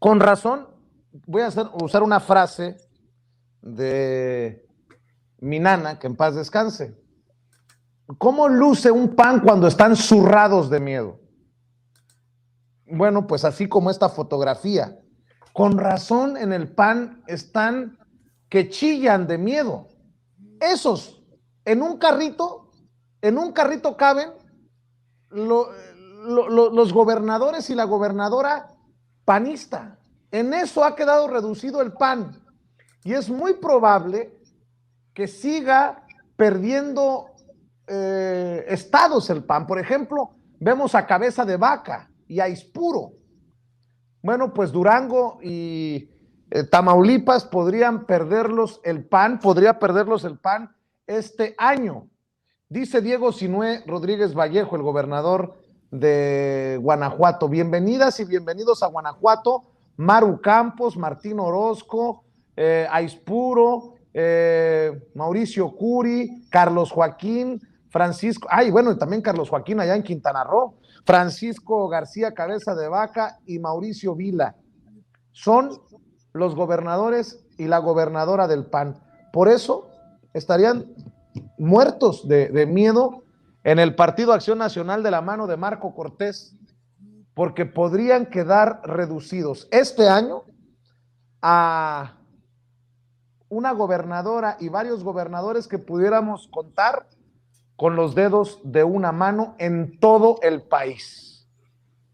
Con razón, voy a usar una frase de mi nana, que en paz descanse. ¿Cómo luce un pan cuando están zurrados de miedo? Bueno, pues así como esta fotografía. Con razón en el pan están que chillan de miedo. Esos, en un carrito caben los gobernadores y la gobernadora panista. En eso ha quedado reducido el PAN. Y es muy probable que siga perdiendo estados el PAN. Por ejemplo, vemos a Cabeza de Vaca y a Ispuro. Bueno, pues Durango y Tamaulipas podrían perderlos el PAN, podría perderlos el PAN este año. Dice Diego Sinué Rodríguez Vallejo, el gobernador de Guanajuato. Bienvenidas y bienvenidos a Guanajuato. Maru Campos, Martín Orozco, Aispuro, Mauricio Curi, Carlos Joaquín, Francisco, bueno, y también Carlos Joaquín allá en Quintana Roo, Francisco García Cabeza de Vaca y Mauricio Vila. Son los gobernadores y la gobernadora del PAN. Por eso estarían muertos de miedo en el Partido Acción Nacional de la mano de Marco Cortés, porque podrían quedar reducidos este año a una gobernadora y varios gobernadores que pudiéramos contar con los dedos de una mano en todo el país,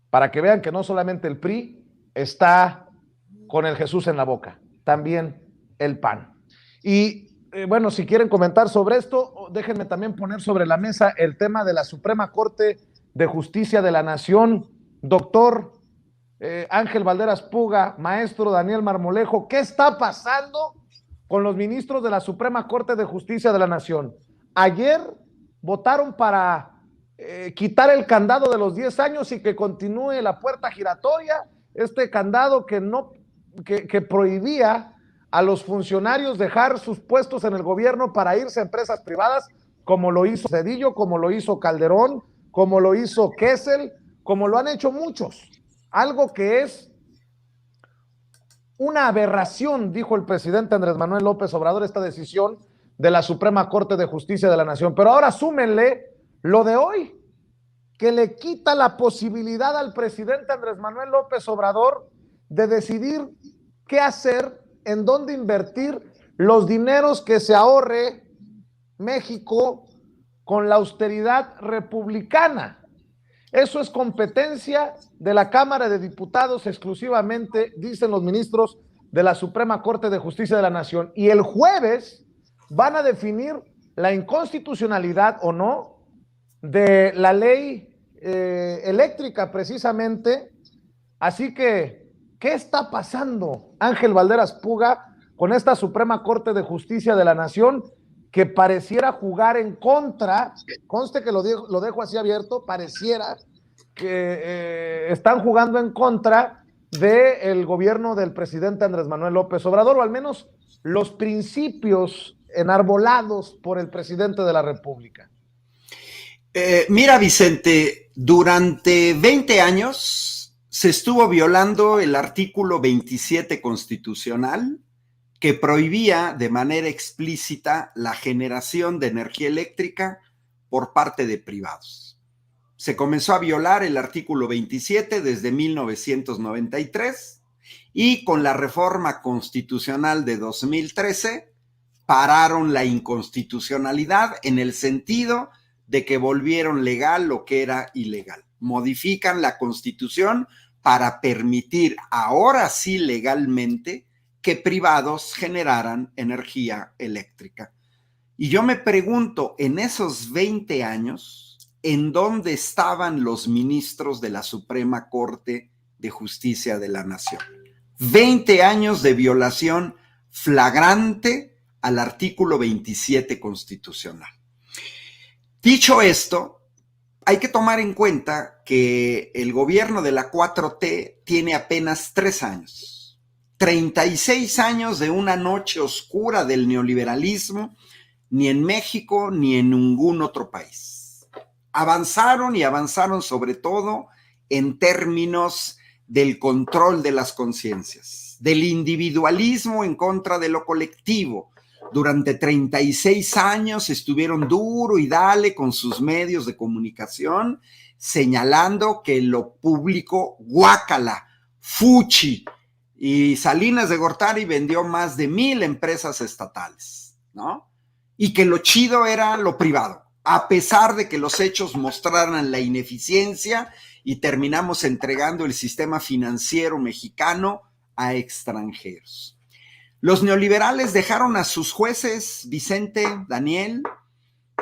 para que vean que no solamente el PRI está con el Jesús en la boca, también el PAN. Y bueno, si quieren comentar sobre esto, déjenme también poner sobre la mesa el tema de la Suprema Corte de Justicia de la Nación. Doctor Ángel Valderas Puga, maestro Daniel Marmolejo, ¿qué está pasando con los ministros de la Suprema Corte de Justicia de la Nación? Ayer votaron para quitar el candado de los 10 años y que continúe la puerta giratoria, este candado que prohibía a los funcionarios dejar sus puestos en el gobierno para irse a empresas privadas, como lo hizo Cedillo, como lo hizo Calderón, como lo hizo Kessel, como lo han hecho muchos. Algo que es una aberración, dijo el presidente Andrés Manuel López Obrador, esta decisión de la Suprema Corte de Justicia de la Nación. Pero ahora súmenle lo de hoy, que le quita la posibilidad al presidente Andrés Manuel López Obrador de decidir qué hacer, en dónde invertir los dineros que se ahorre México con la austeridad republicana. Eso es competencia de la Cámara de Diputados exclusivamente, dicen los ministros de la Suprema Corte de Justicia de la Nación. Y el jueves van a definir la inconstitucionalidad o no de la ley eléctrica precisamente. Así que, ¿qué está pasando, Ángel Valderas Puga, con esta Suprema Corte de Justicia de la Nación que pareciera jugar en contra? Conste que lo dejo así abierto, pareciera que están jugando en contra del gobierno del presidente Andrés Manuel López Obrador, o al menos los principios enarbolados por el presidente de la República. Mira, Vicente, durante 20 años se estuvo violando el artículo 27 constitucional que prohibía de manera explícita la generación de energía eléctrica por parte de privados. Se comenzó a violar el artículo 27 desde 1993 y con la reforma constitucional de 2013 pararon la inconstitucionalidad en el sentido de que volvieron legal lo que era ilegal. Modifican la Constitución para permitir ahora sí legalmente que privados generaran energía eléctrica. Y yo me pregunto, en esos 20 años, ¿en dónde estaban los ministros de la Suprema Corte de Justicia de la Nación? 20 años de violación flagrante al artículo 27 constitucional. Dicho esto, hay que tomar en cuenta que el gobierno de la 4T tiene apenas 3 años. 36 años de una noche oscura del neoliberalismo, ni en México ni en ningún otro país. Avanzaron y avanzaron sobre todo en términos del control de las conciencias, del individualismo en contra de lo colectivo. Durante 36 años estuvieron duro y dale con sus medios de comunicación, señalando que lo público, guácala, fuchi, y Salinas de Gortari vendió más de 1,000 empresas estatales, ¿no? Y que lo chido era lo privado, a pesar de que los hechos mostraran la ineficiencia y terminamos entregando el sistema financiero mexicano a extranjeros. Los neoliberales dejaron a sus jueces, Vicente, Daniel,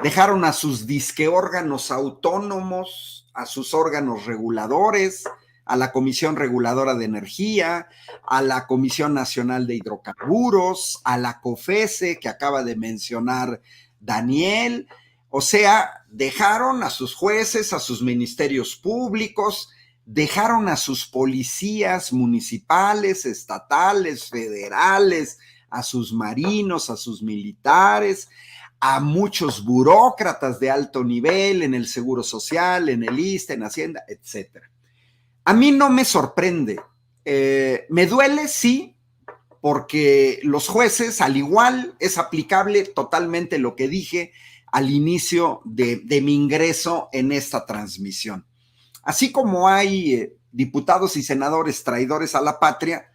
dejaron a sus disque órganos autónomos, a sus órganos reguladores, a la Comisión Reguladora de Energía, a la Comisión Nacional de Hidrocarburos, a la COFESE que acaba de mencionar Daniel. O sea, dejaron a sus jueces, a sus ministerios públicos, dejaron a sus policías municipales, estatales, federales, a sus marinos, a sus militares, a muchos burócratas de alto nivel en el Seguro Social, en el ISSSTE, en Hacienda, etcétera. A mí no me sorprende. Me duele, sí, porque los jueces, al igual, es aplicable totalmente lo que dije al inicio de mi ingreso en esta transmisión. Así como hay diputados y senadores traidores a la patria,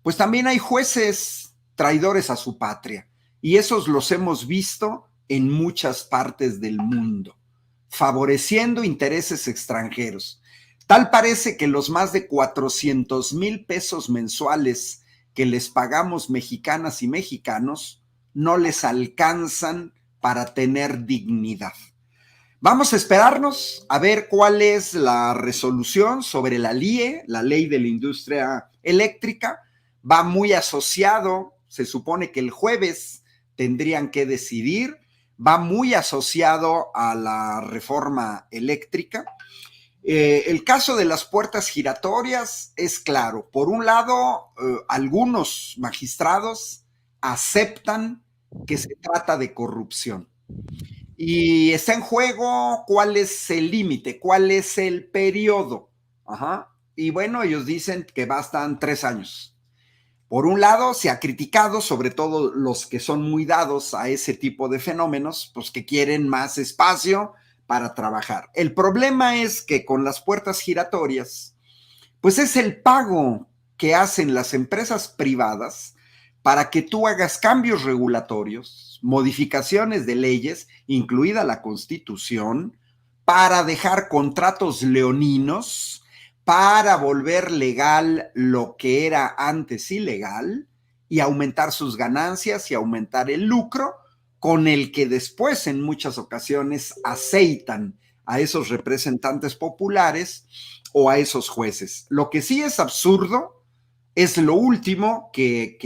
pues también hay jueces traidores a su patria. Y esos los hemos visto en muchas partes del mundo, favoreciendo intereses extranjeros. Tal parece que los más de 400,000 pesos mensuales que les pagamos mexicanas y mexicanos no les alcanzan para tener dignidad. Vamos a esperarnos a ver cuál es la resolución sobre la LIE, la Ley de la Industria Eléctrica. Va muy asociado, se supone que el jueves tendrían que decidir, va muy asociado a la reforma eléctrica. El caso de las puertas giratorias es claro. Por un lado, algunos magistrados aceptan que se trata de corrupción. Y está en juego cuál es el límite, cuál es el periodo. Ajá. Y bueno, ellos dicen que bastan 3 años. Por un lado, se ha criticado, sobre todo los que son muy dados a ese tipo de fenómenos, pues que quieren más espacio para trabajar. El problema es que con las puertas giratorias, pues es el pago que hacen las empresas privadas para que tú hagas cambios regulatorios, modificaciones de leyes, incluida la Constitución, para dejar contratos leoninos, para volver legal lo que era antes ilegal y aumentar sus ganancias y aumentar el lucro con el que después en muchas ocasiones aceitan a esos representantes populares o a esos jueces. Lo que sí es absurdo es lo último que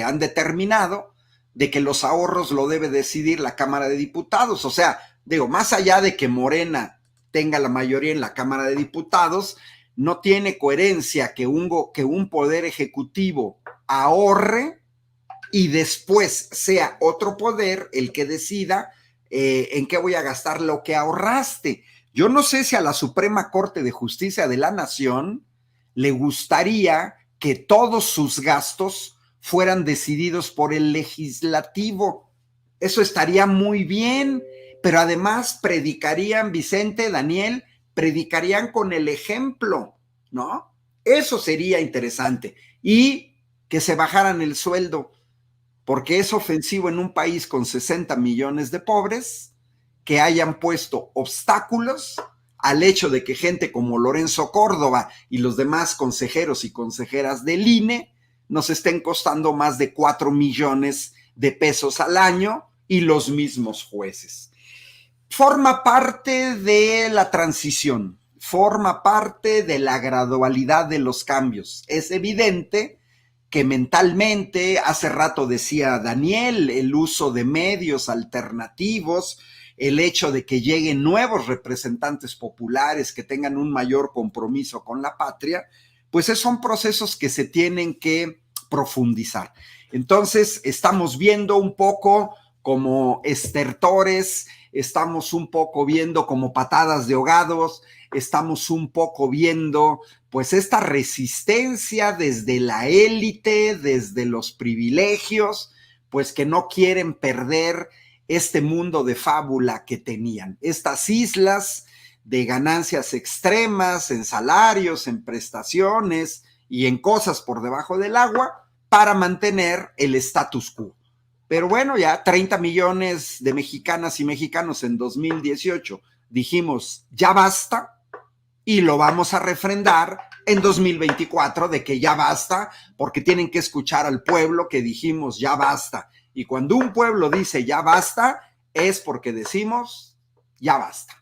han determinado, de que los ahorros lo debe decidir la Cámara de Diputados. O sea, digo, más allá de que Morena tenga la mayoría en la Cámara de Diputados, no tiene coherencia que un poder ejecutivo ahorre y después sea otro poder el que decida en qué voy a gastar lo que ahorraste. Yo no sé si a la Suprema Corte de Justicia de la Nación le gustaría que todos sus gastos fueran decididos por el legislativo. Eso estaría muy bien, pero además predicarían, Vicente, Daniel, predicarían con el ejemplo, ¿no? Eso sería interesante. Y que se bajaran el sueldo, porque es ofensivo en un país con 60 millones de pobres que hayan puesto obstáculos al hecho de que gente como Lorenzo Córdoba y los demás consejeros y consejeras del INE nos estén costando más de 4 millones de pesos al año y los mismos jueces. Forma parte de la transición, forma parte de la gradualidad de los cambios. Es evidente que mentalmente, hace rato decía Daniel, el uso de medios alternativos, el hecho de que lleguen nuevos representantes populares que tengan un mayor compromiso con la patria, pues son procesos que se tienen que profundizar. Entonces, estamos viendo un poco como estertores estamos un poco viendo como patadas de ahogados, estamos un poco viendo pues esta resistencia desde la élite, desde los privilegios, pues que no quieren perder este mundo de fábula que tenían, estas islas de ganancias extremas en salarios, en prestaciones y en cosas por debajo del agua para mantener el status quo. Pero bueno, ya 30 millones de mexicanas y mexicanos en 2018 dijimos, ya basta, y lo vamos a refrendar en 2024 de que ya basta, porque tienen que escuchar al pueblo que dijimos ya basta. Y cuando un pueblo dice ya basta, es porque decimos ya basta.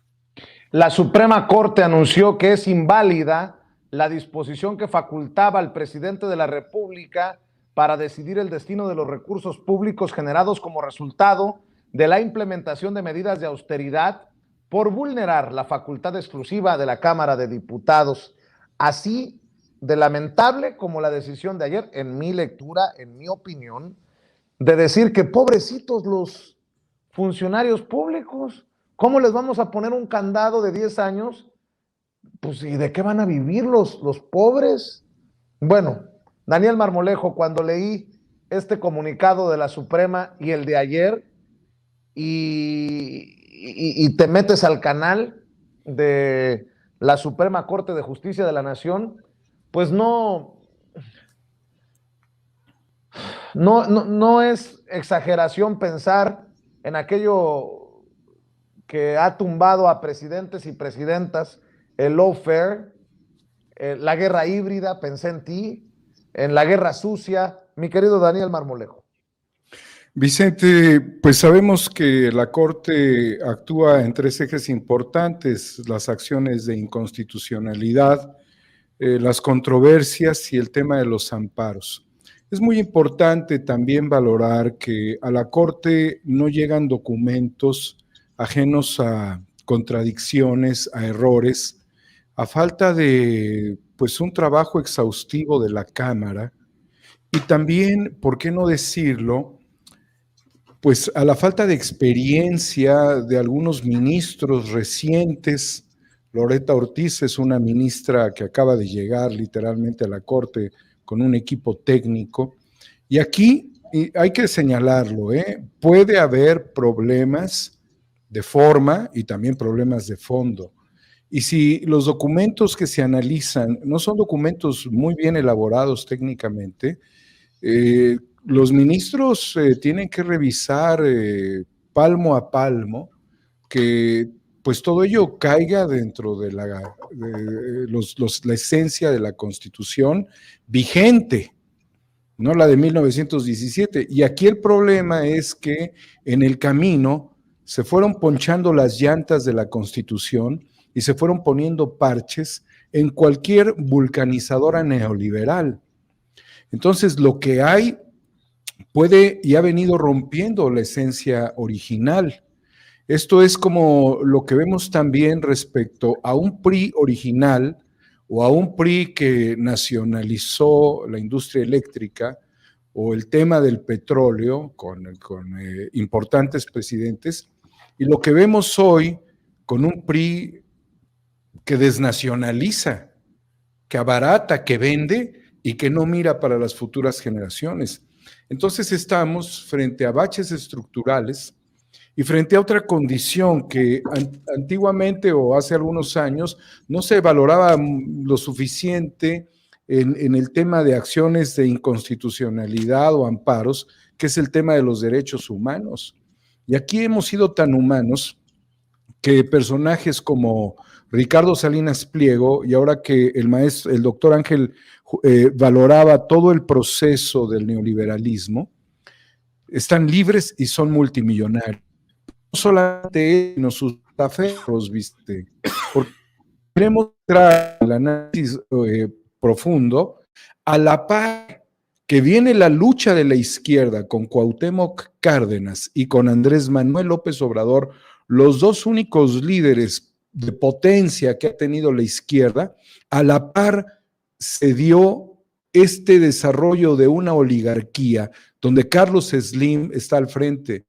La Suprema Corte anunció que es inválida la disposición que facultaba al presidente de la República para decidir el destino de los recursos públicos generados como resultado de la implementación de medidas de austeridad por vulnerar la facultad exclusiva de la Cámara de Diputados. Así de lamentable como la decisión de ayer, en mi lectura, en mi opinión, de decir que pobrecitos los funcionarios públicos, ¿cómo les vamos a poner un candado de 10 años? Pues, ¿y de qué van a vivir los pobres? Bueno, Daniel Marmolejo, cuando leí este comunicado de la Suprema y el de ayer, y te metes al canal de la Suprema Corte de Justicia de la Nación, pues no es exageración pensar en aquello que ha tumbado a presidentes y presidentas, el lawfare, la guerra híbrida, pensé en ti, en la guerra sucia, mi querido Daniel Marmolejo. Vicente, pues sabemos que la Corte actúa en 3 ejes importantes: las acciones de inconstitucionalidad, las controversias y el tema de los amparos. Es muy importante también valorar que a la Corte no llegan documentos ajenos a contradicciones, a errores, a falta de pues un trabajo exhaustivo de la Cámara y también, ¿por qué no decirlo?, pues a la falta de experiencia de algunos ministros recientes. Loretta Ortiz es una ministra que acaba de llegar literalmente a la Corte con un equipo técnico. Y aquí hay que señalarlo, puede haber problemas de forma y también problemas de fondo. Y si los documentos que se analizan no son documentos muy bien elaborados técnicamente, los ministros tienen que revisar palmo a palmo que pues todo ello caiga dentro de la esencia de la Constitución vigente, no la de 1917. Y aquí el problema es que en el camino se fueron ponchando las llantas de la Constitución y se fueron poniendo parches en cualquier vulcanizadora neoliberal. Entonces, lo que hay puede y ha venido rompiendo la esencia original. Esto es como lo que vemos también respecto a un PRI original o a un PRI que nacionalizó la industria eléctrica o el tema del petróleo con importantes presidentes, y lo que vemos hoy con un PRI que desnacionaliza, que abarata, que vende y que no mira para las futuras generaciones. Entonces estamos frente a baches estructurales y frente a otra condición que antiguamente o hace algunos años no se valoraba lo suficiente en el tema de acciones de inconstitucionalidad o amparos, que es el tema de los derechos humanos. Y aquí hemos sido tan humanos que personajes como Ricardo Salinas Pliego, y ahora que el doctor Ángel valoraba todo el proceso del neoliberalismo, están libres y son multimillonarios. No solamente sino sus taferros, ¿viste? Porque queremos entrar al análisis profundo, a la par que viene la lucha de la izquierda con Cuauhtémoc Cárdenas y con Andrés Manuel López Obrador, los dos únicos líderes de potencia que ha tenido la izquierda. A la par se dio este desarrollo de una oligarquía donde Carlos Slim está al frente,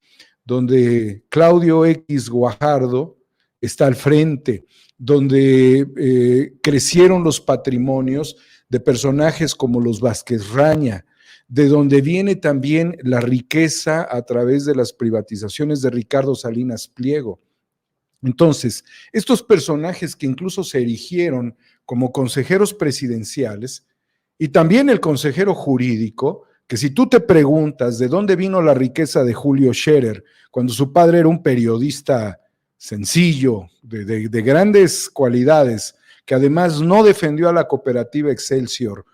donde Claudio X Guajardo está al frente, donde crecieron los patrimonios de personajes como los Vázquez Raña, de donde viene también la riqueza a través de las privatizaciones de Ricardo Salinas Pliego. Entonces, estos personajes que incluso se erigieron como consejeros presidenciales y también el consejero jurídico, que si tú te preguntas de dónde vino la riqueza de Julio Scherer, cuando su padre era un periodista sencillo, de grandes cualidades, que además no defendió a la cooperativa Excelsior,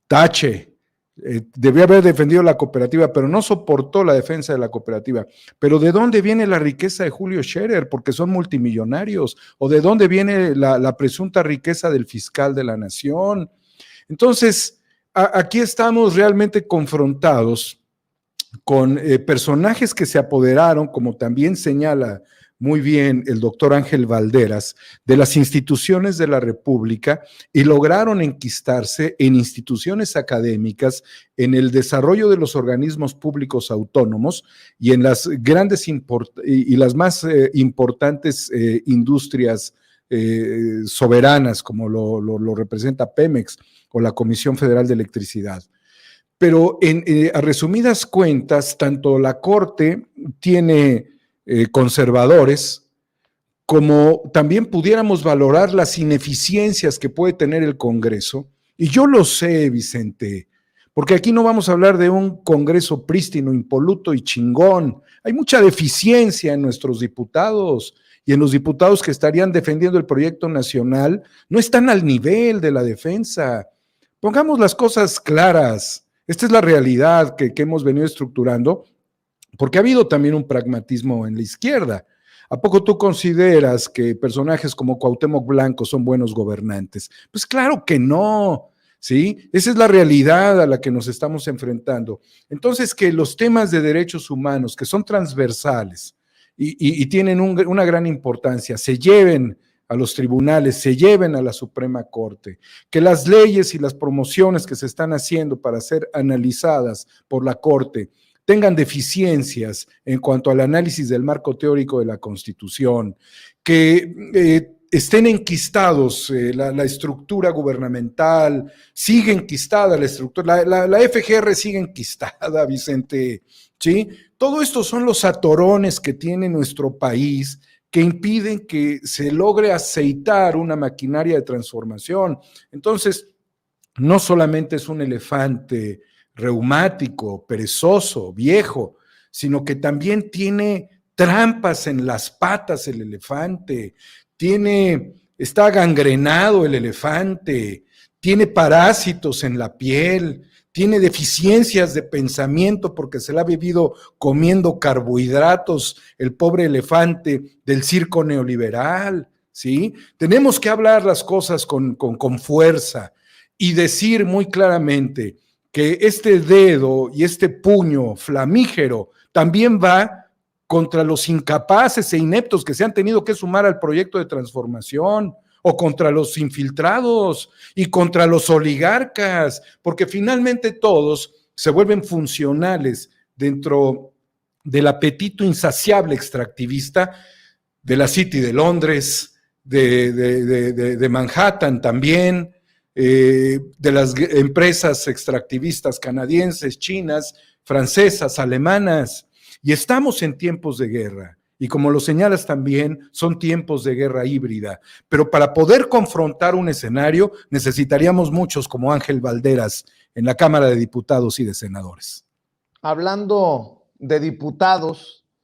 tache, debió haber defendido la cooperativa, pero no soportó la defensa de la cooperativa. Pero ¿de dónde viene la riqueza de Julio Scherer? Porque son multimillonarios. ¿O de dónde viene la presunta riqueza del fiscal de la nación? Entonces, aquí estamos realmente confrontados con personajes que se apoderaron, como también señala muy bien el doctor Ángel Valderas, de las instituciones de la República y lograron enquistarse en instituciones académicas, en el desarrollo de los organismos públicos autónomos y en las grandes y las más importantes industrias soberanas, como lo representa Pemex o la Comisión Federal de Electricidad. Pero a resumidas cuentas, tanto la Corte tiene conservadores, como también pudiéramos valorar las ineficiencias que puede tener el Congreso. Y yo lo sé, Vicente, porque aquí no vamos a hablar de un Congreso prístino, impoluto y chingón. Hay mucha deficiencia en nuestros diputados y en los diputados que estarían defendiendo el proyecto nacional, no están al nivel de la defensa. Pongamos las cosas claras. Esta es la realidad que hemos venido estructurando, porque ha habido también un pragmatismo en la izquierda. ¿A poco tú consideras que personajes como Cuauhtémoc Blanco son buenos gobernantes? Pues claro que no, ¿sí? Esa es la realidad a la que nos estamos enfrentando. Entonces, que los temas de derechos humanos, que son transversales y tienen una gran importancia, se lleven a los tribunales, se lleven a la Suprema Corte, que las leyes y las promociones que se están haciendo para ser analizadas por la Corte tengan deficiencias en cuanto al análisis del marco teórico de la Constitución, que estén enquistados la estructura gubernamental, sigue enquistada la estructura, la FGR sigue enquistada, Vicente, ¿sí? Todo esto son los atorones que tiene nuestro país, que impiden que se logre aceitar una maquinaria de transformación. Entonces, no solamente es un elefante reumático, perezoso, viejo, sino que también tiene trampas en las patas el elefante, está gangrenado el elefante, tiene parásitos en la piel, tiene deficiencias de pensamiento porque se la ha vivido comiendo carbohidratos el pobre elefante del circo neoliberal, ¿sí? Tenemos que hablar las cosas con fuerza y decir muy claramente que este dedo y este puño flamígero también va contra los incapaces e ineptos que se han tenido que sumar al proyecto de transformación, o contra los infiltrados y contra los oligarcas, porque finalmente todos se vuelven funcionales dentro del apetito insaciable extractivista de la City de Londres, de Manhattan también, de las empresas extractivistas canadienses, chinas, francesas, alemanas, y estamos en tiempos de guerra. Y como lo señalas también, son tiempos de guerra híbrida. Pero para poder confrontar un escenario, necesitaríamos muchos como Ángel Valderas en la Cámara de Diputados y de Senadores. Hablando de diputados,